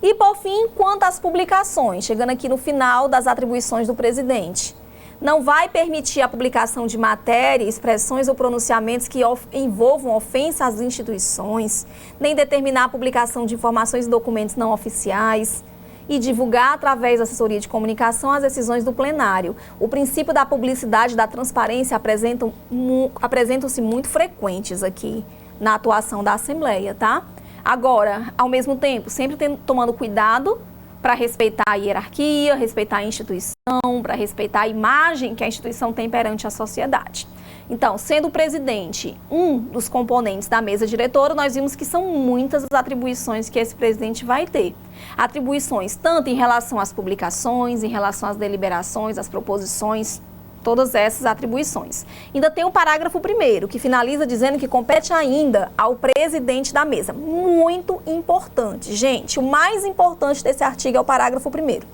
E, por fim, quanto às publicações, chegando aqui no final das atribuições do presidente, não vai permitir a publicação de matéria, expressões ou pronunciamentos que envolvam ofensa às instituições, nem determinar a publicação de informações e documentos não oficiais e divulgar através da assessoria de comunicação as decisões do plenário. O princípio da publicidade e da transparência apresentam-se muito frequentes aqui na atuação da Assembleia, tá? Agora, ao mesmo tempo, sempre tomando cuidado para respeitar a hierarquia, respeitar a instituição, para respeitar a imagem que a instituição tem perante a sociedade. Então, sendo o presidente um dos componentes da mesa diretora, nós vimos que são muitas as atribuições que esse presidente vai ter. Atribuições tanto em relação às publicações, em relação às deliberações, às proposições, todas essas atribuições. Ainda tem o parágrafo 1º, que finaliza dizendo que compete ainda ao presidente da mesa. Muito importante, gente. O mais importante desse artigo é o parágrafo 1º.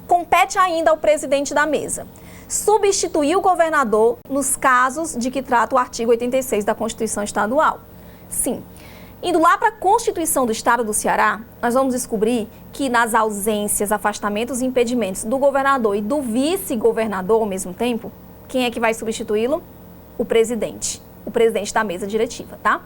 Compete ainda ao presidente da mesa substituir o governador nos casos de que trata o artigo 86 da Constituição Estadual. Sim. Indo lá para a Constituição do Estado do Ceará, nós vamos descobrir que nas ausências, afastamentos e impedimentos do governador e do vice-governador ao mesmo tempo, quem é que vai substituí-lo? O presidente da mesa diretiva, tá?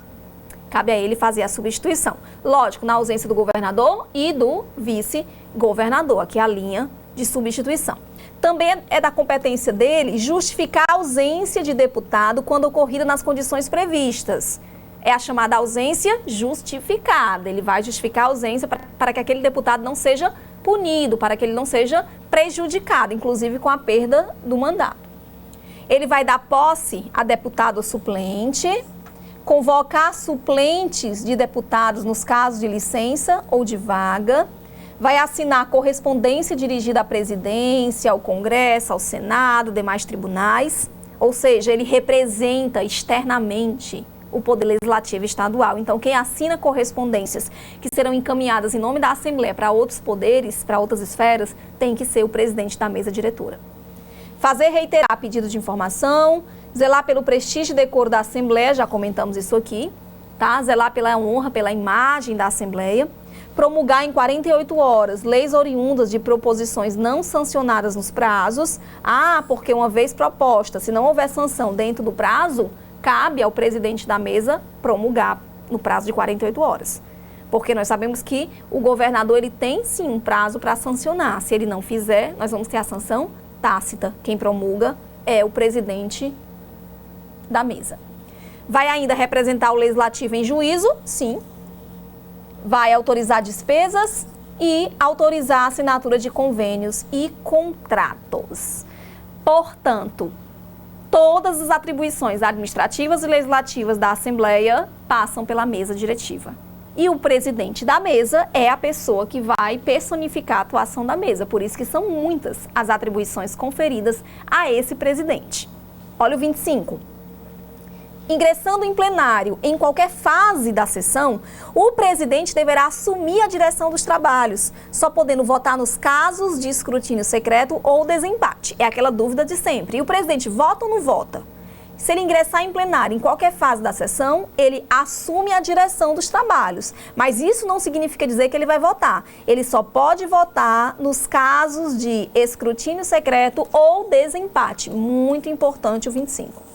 Cabe a ele fazer a substituição. Lógico, na ausência do governador e do vice-governador, aqui é a linha de substituição. Também é da competência dele justificar a ausência de deputado quando ocorrida nas condições previstas. É a chamada ausência justificada. Ele vai justificar a ausência para que aquele deputado não seja punido, para que ele não seja prejudicado, inclusive com a perda do mandato. Ele vai dar posse a deputado suplente, convocar suplentes de deputados nos casos de licença ou de vaga, vai assinar correspondência dirigida à presidência, ao Congresso, ao Senado, demais tribunais, ou seja, ele representa externamente o Poder Legislativo Estadual. Então, quem assina correspondências que serão encaminhadas em nome da Assembleia para outros poderes, para outras esferas, tem que ser o presidente da mesa diretora. Fazer e reiterar pedido de informação, zelar pelo prestígio e decoro da Assembleia, já comentamos isso aqui, tá? Zelar pela honra, pela imagem da Assembleia. Promulgar em 48 horas leis oriundas de proposições não sancionadas nos prazos. Porque uma vez proposta, se não houver sanção dentro do prazo, cabe ao presidente da mesa promulgar no prazo de 48 horas. Porque nós sabemos que o governador ele tem sim um prazo para sancionar. Se ele não fizer, nós vamos ter a sanção tácita. Quem promulga é o presidente da mesa. Vai ainda representar o legislativo em juízo? Sim. Vai autorizar despesas e autorizar a assinatura de convênios e contratos. Portanto, todas as atribuições administrativas e legislativas da Assembleia passam pela mesa diretiva. E o presidente da mesa é a pessoa que vai personificar a atuação da mesa. Por isso que são muitas as atribuições conferidas a esse presidente. Olha o 25. Ingressando em plenário em qualquer fase da sessão, o presidente deverá assumir a direção dos trabalhos, só podendo votar nos casos de escrutínio secreto ou desempate. É aquela dúvida de sempre. E o presidente vota ou não vota? Se ele ingressar em plenário em qualquer fase da sessão, ele assume a direção dos trabalhos. Mas isso não significa dizer que ele vai votar. Ele só pode votar nos casos de escrutínio secreto ou desempate. Muito importante o 25.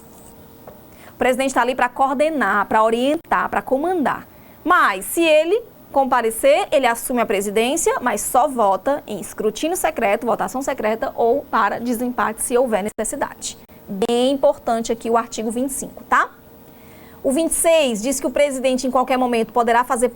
O presidente está ali para coordenar, para orientar, para comandar. Mas, se ele comparecer, ele assume a presidência, mas só vota em escrutínio secreto, votação secreta ou para desempate, se houver necessidade. Bem importante aqui o artigo 25, tá? O 26 diz que o presidente, em qualquer momento, poderá fazer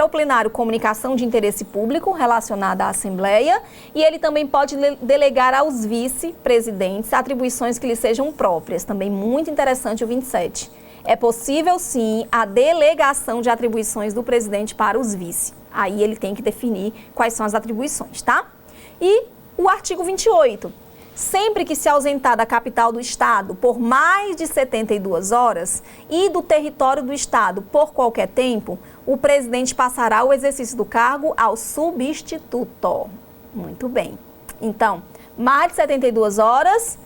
ao plenário comunicação de interesse público relacionada à Assembleia e ele também pode delegar aos vice-presidentes atribuições que lhe sejam próprias. Também muito interessante o 27. É possível, sim, a delegação de atribuições do presidente para os vice. Aí ele tem que definir quais são as atribuições, tá? E o artigo 28. Sempre que se ausentar da capital do Estado por mais de 72 horas e do território do Estado por qualquer tempo, o presidente passará o exercício do cargo ao substituto. Muito bem. Então, mais de 72 horas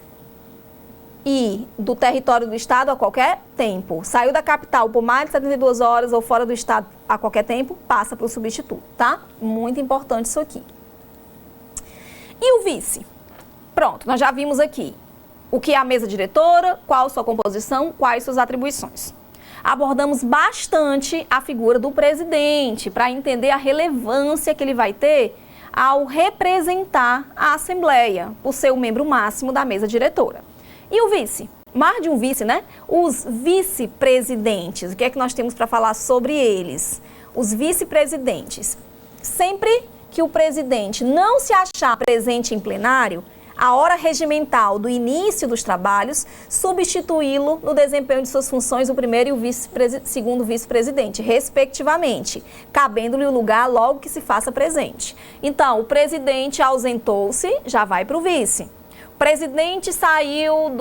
e do território do Estado a qualquer tempo. Saiu da capital por mais de 72 horas ou fora do Estado a qualquer tempo, passa para o substituto, tá? Muito importante isso aqui. E o vice? Pronto, nós já vimos aqui o que é a mesa diretora, qual sua composição, quais suas atribuições. Abordamos bastante a figura do presidente para entender a relevância que ele vai ter ao representar a Assembleia, por ser o membro máximo da mesa diretora. E o vice? Mais de um vice, né? Os vice-presidentes, o que é que nós temos para falar sobre eles? Os vice-presidentes. Sempre que o presidente não se achar presente em plenário, a hora regimental do início dos trabalhos, substituí-lo no desempenho de suas funções o primeiro e o segundo vice-presidente, respectivamente, cabendo-lhe o lugar logo que se faça presente. Então, o presidente ausentou-se, já vai para o vice. O presidente saiu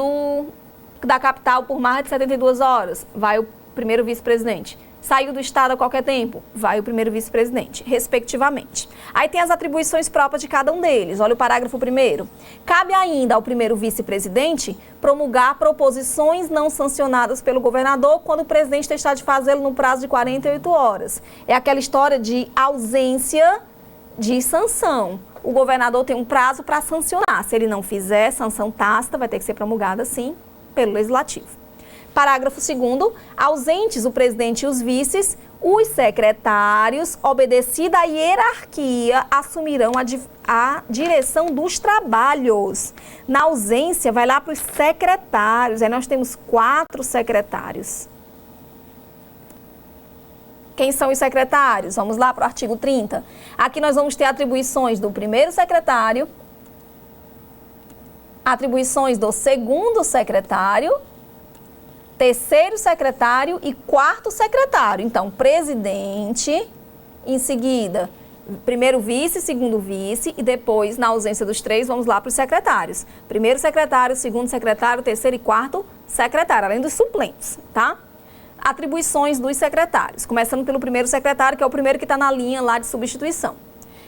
da capital por mais de 72 horas, vai o primeiro vice-presidente. Saiu do Estado a qualquer tempo, vai o primeiro vice-presidente, respectivamente. Aí tem as atribuições próprias de cada um deles. Olha o parágrafo 1º. Cabe ainda ao primeiro vice-presidente promulgar proposições não sancionadas pelo governador quando o presidente deixar de fazê-lo no prazo de 48 horas. É aquela história de ausência de sanção. O governador tem um prazo para sancionar. Se ele não fizer, sanção tácita vai ter que ser promulgada, sim, pelo Legislativo. Parágrafo 2º, ausentes o presidente e os vices, os secretários, obedecida a hierarquia, assumirão a direção dos trabalhos. Na ausência, vai lá para os secretários. Aí nós temos 4 secretários. Quem são os secretários? Vamos lá para o artigo 30. Aqui nós vamos ter atribuições do primeiro secretário, atribuições do segundo secretário, terceiro secretário e quarto secretário. Então, presidente, em seguida, Primeiro vice, segundo vice e depois, na ausência dos três, vamos lá para os secretários. Primeiro secretário, segundo secretário, terceiro e quarto secretário, além dos suplentes, tá? Atribuições dos secretários, começando pelo primeiro secretário, que é o primeiro que está na linha lá de substituição.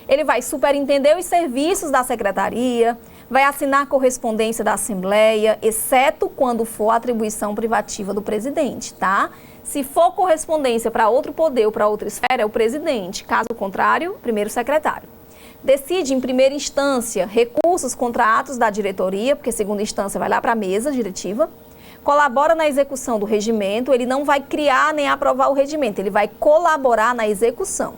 Ele vai superintender os serviços da secretaria, vai assinar a correspondência da Assembleia, exceto quando for atribuição privativa do presidente, tá? Se for correspondência para outro poder ou para outra esfera, é o presidente. Caso contrário, primeiro secretário. Decide, em primeira instância, recursos contra atos da diretoria, porque segunda instância vai lá para a mesa diretiva. Colabora na execução do regimento, ele não vai criar nem aprovar o regimento, ele vai colaborar na execução.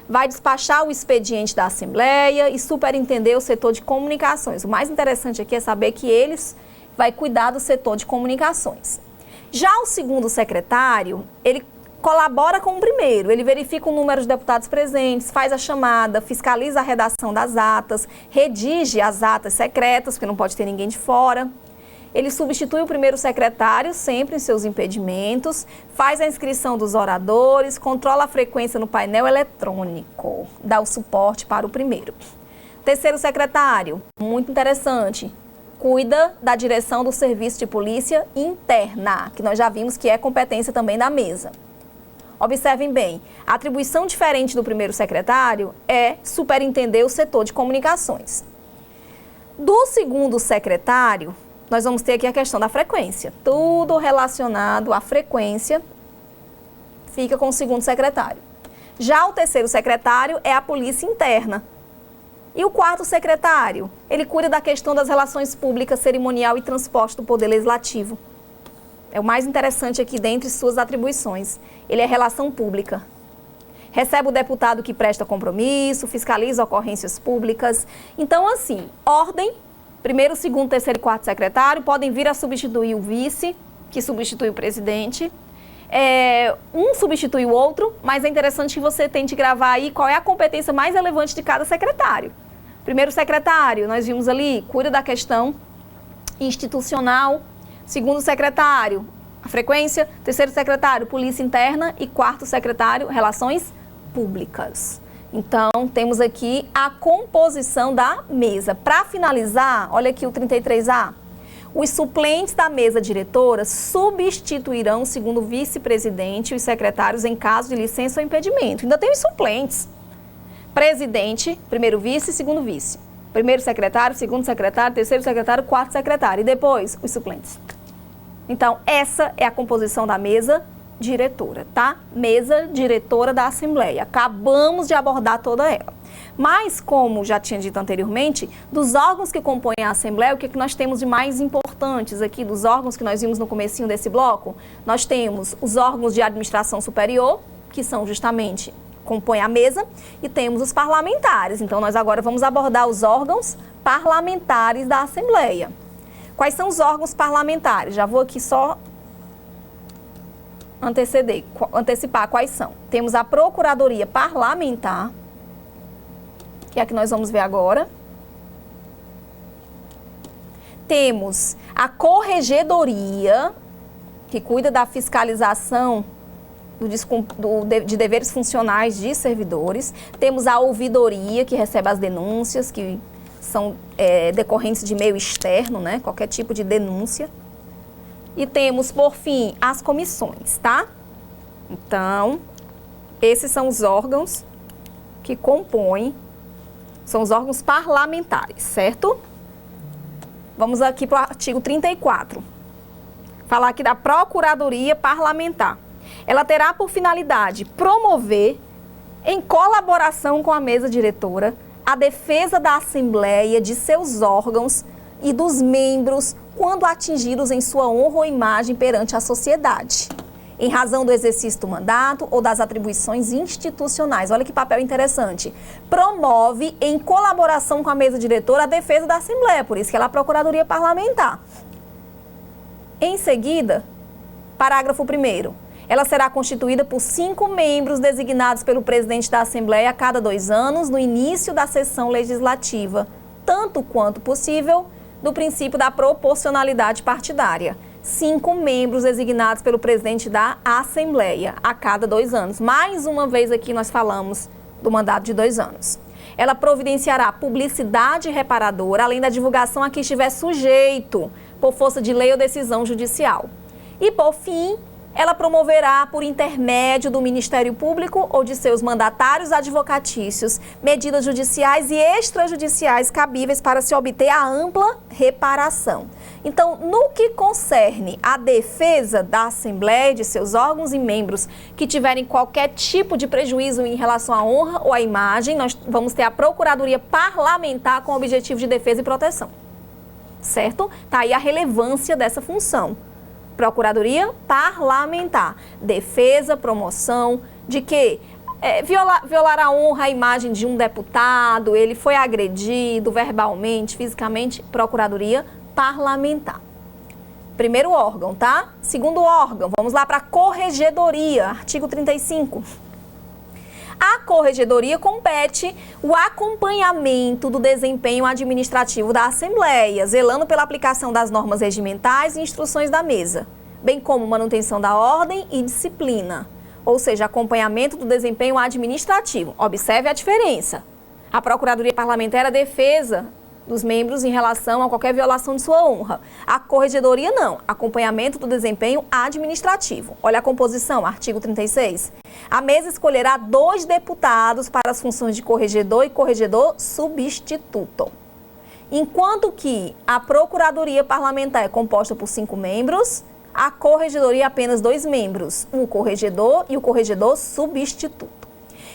Vai despachar o expediente da Assembleia e superintender o setor de comunicações. O mais interessante aqui é saber que eles vai cuidar do setor de comunicações. Já o segundo secretário, ele colabora com o primeiro, ele verifica o número de deputados presentes, faz a chamada, fiscaliza a redação das atas, redige as atas secretas, porque não pode ter ninguém de fora. Ele substitui o primeiro secretário sempre em seus impedimentos, faz a inscrição dos oradores, controla a frequência no painel eletrônico, dá o suporte para o primeiro. Terceiro secretário, muito interessante, cuida da direção do serviço de polícia interna, que nós já vimos que é competência também da mesa. Observem bem, a atribuição diferente do primeiro secretário é superintender o setor de comunicações. Do segundo secretário, nós vamos ter aqui a questão da frequência. Tudo relacionado à frequência fica com o segundo secretário. Já o terceiro secretário é a polícia interna. E o quarto secretário, ele cuida da questão das relações públicas, cerimonial e transporte do Poder Legislativo. É o mais interessante aqui dentre suas atribuições. Ele é relação pública. Recebe o deputado que presta compromisso, fiscaliza ocorrências públicas. Então, assim, ordem. Primeiro, segundo, terceiro e quarto secretário podem vir a substituir o vice, que substitui o presidente. Um substitui o outro, mas é interessante que você tente gravar aí qual é a competência mais relevante de cada secretário. Primeiro secretário, nós vimos ali, cuida da questão institucional. Segundo secretário, a frequência. Terceiro secretário, polícia interna. E quarto secretário, relações públicas. Então, temos aqui a composição da mesa. Para finalizar, olha aqui o 33A. Os suplentes da mesa diretora substituirão, segundo o vice-presidente, os secretários em caso de licença ou impedimento. Ainda tem os suplentes. Presidente, primeiro vice, segundo vice. Primeiro secretário, segundo secretário, terceiro secretário, quarto secretário. E depois, os suplentes. Então, essa é a composição da mesa diretora, tá? Mesa diretora da Assembleia. Acabamos de abordar toda ela. Mas, como já tinha dito anteriormente, dos órgãos que compõem a Assembleia, o que nós temos de mais importantes aqui, dos órgãos que nós vimos no comecinho desse bloco? Nós temos os órgãos de administração superior, que são justamente, compõem a mesa, e temos os parlamentares. Então, nós agora vamos abordar os órgãos parlamentares da Assembleia. Quais são os órgãos parlamentares? Já vou aqui só antecipar quais são. Temos a Procuradoria Parlamentar, que é a que nós vamos ver agora. Temos a Corregedoria, que cuida da fiscalização de deveres funcionais de servidores. Temos a Ouvidoria, que recebe as denúncias, que são decorrentes de meio externo, né? Qualquer tipo de denúncia. E temos, por fim, as comissões, tá? Então, esses são os órgãos que compõem, são os órgãos parlamentares, certo? Vamos aqui para o artigo 34. Falar aqui da Procuradoria Parlamentar. Ela terá por finalidade promover, em colaboração com a mesa diretora, a defesa da Assembleia, de seus órgãos e dos membros quando atingidos em sua honra ou imagem perante a sociedade, em razão do exercício do mandato ou das atribuições institucionais. Olha que papel interessante. Promove, em colaboração com a mesa diretora, a defesa da Assembleia, por isso que ela é a Procuradoria Parlamentar. Em seguida, parágrafo 1º. Ela será constituída por 5 membros designados pelo presidente da Assembleia a cada 2 anos, no início da sessão legislativa, tanto quanto possível, do princípio da proporcionalidade partidária. 5 membros designados pelo presidente da Assembleia a cada 2 anos. Mais uma vez aqui nós falamos do mandato de 2 anos. Ela providenciará publicidade reparadora, além da divulgação a que estiver sujeito por força de lei ou decisão judicial. E, por fim, ela promoverá, por intermédio do Ministério Público ou de seus mandatários advocatícios, medidas judiciais e extrajudiciais cabíveis para se obter a ampla reparação. Então, no que concerne à defesa da Assembleia, de seus órgãos e membros que tiverem qualquer tipo de prejuízo em relação à honra ou à imagem, nós vamos ter a Procuradoria Parlamentar com o objetivo de defesa e proteção. Certo? Tá aí a relevância dessa função. Procuradoria Parlamentar, defesa, promoção de que violar a honra, a imagem de um deputado, ele foi agredido verbalmente, fisicamente, Procuradoria Parlamentar. Primeiro órgão, tá? Segundo órgão, vamos lá para a Corregedoria, artigo 35. A Corregedoria compete o acompanhamento do desempenho administrativo da Assembleia, zelando pela aplicação das normas regimentais e instruções da mesa, bem como manutenção da ordem e disciplina, ou seja, acompanhamento do desempenho administrativo. Observe a diferença. A Procuradoria Parlamentar é a defesa dos membros em relação a qualquer violação de sua honra. A Corregedoria não, acompanhamento do desempenho administrativo. Olha a composição, artigo 36. A mesa escolherá 2 deputados para as funções de corregedor e corregedor substituto. Enquanto que a Procuradoria Parlamentar é composta por 5 membros, a Corregedoria apenas 2 membros, o corregedor e o corregedor substituto.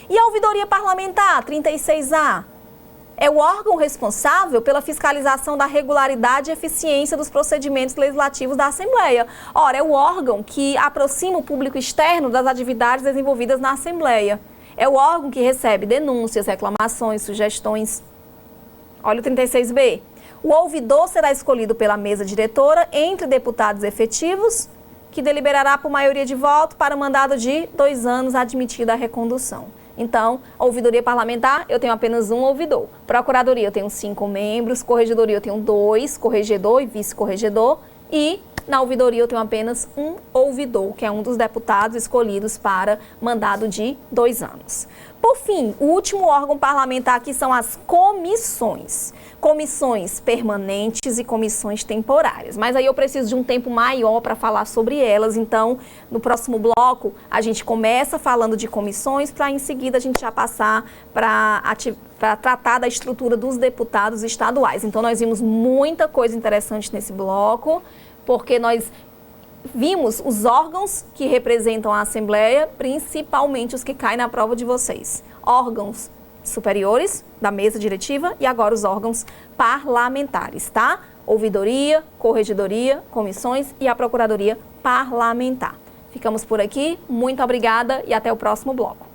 E a Ouvidoria Parlamentar, 36A, é o órgão responsável pela fiscalização da regularidade e eficiência dos procedimentos legislativos da Assembleia. Ora, é o órgão que aproxima o público externo das atividades desenvolvidas na Assembleia. É o órgão que recebe denúncias, reclamações, sugestões. Olha o 36B. O ouvidor será escolhido pela mesa diretora entre deputados efetivos, que deliberará por maioria de voto para mandado de 2 anos admitida a recondução. Então, a Ouvidoria Parlamentar, eu tenho apenas um ouvidor. Procuradoria, eu tenho 5 membros. Corregedoria, eu tenho 2, corregedor e vice-corregedor. E na Ouvidoria, eu tenho apenas um ouvidor, que é um dos deputados escolhidos para mandado de 2 anos. Por fim, o último órgão parlamentar aqui são as comissões. Comissões permanentes e comissões temporárias. Mas aí eu preciso de um tempo maior para falar sobre elas. Então, no próximo bloco, a gente começa falando de comissões, para em seguida a gente já passar para tratar da estrutura dos deputados estaduais. Então, nós vimos muita coisa interessante nesse bloco, porque nós vimos os órgãos que representam a Assembleia, principalmente os que caem na prova de vocês. Órgãos superiores da mesa diretiva e agora os órgãos parlamentares, tá? Ouvidoria, Corregedoria, comissões e a Procuradoria Parlamentar. Ficamos por aqui, muito obrigada e até o próximo bloco.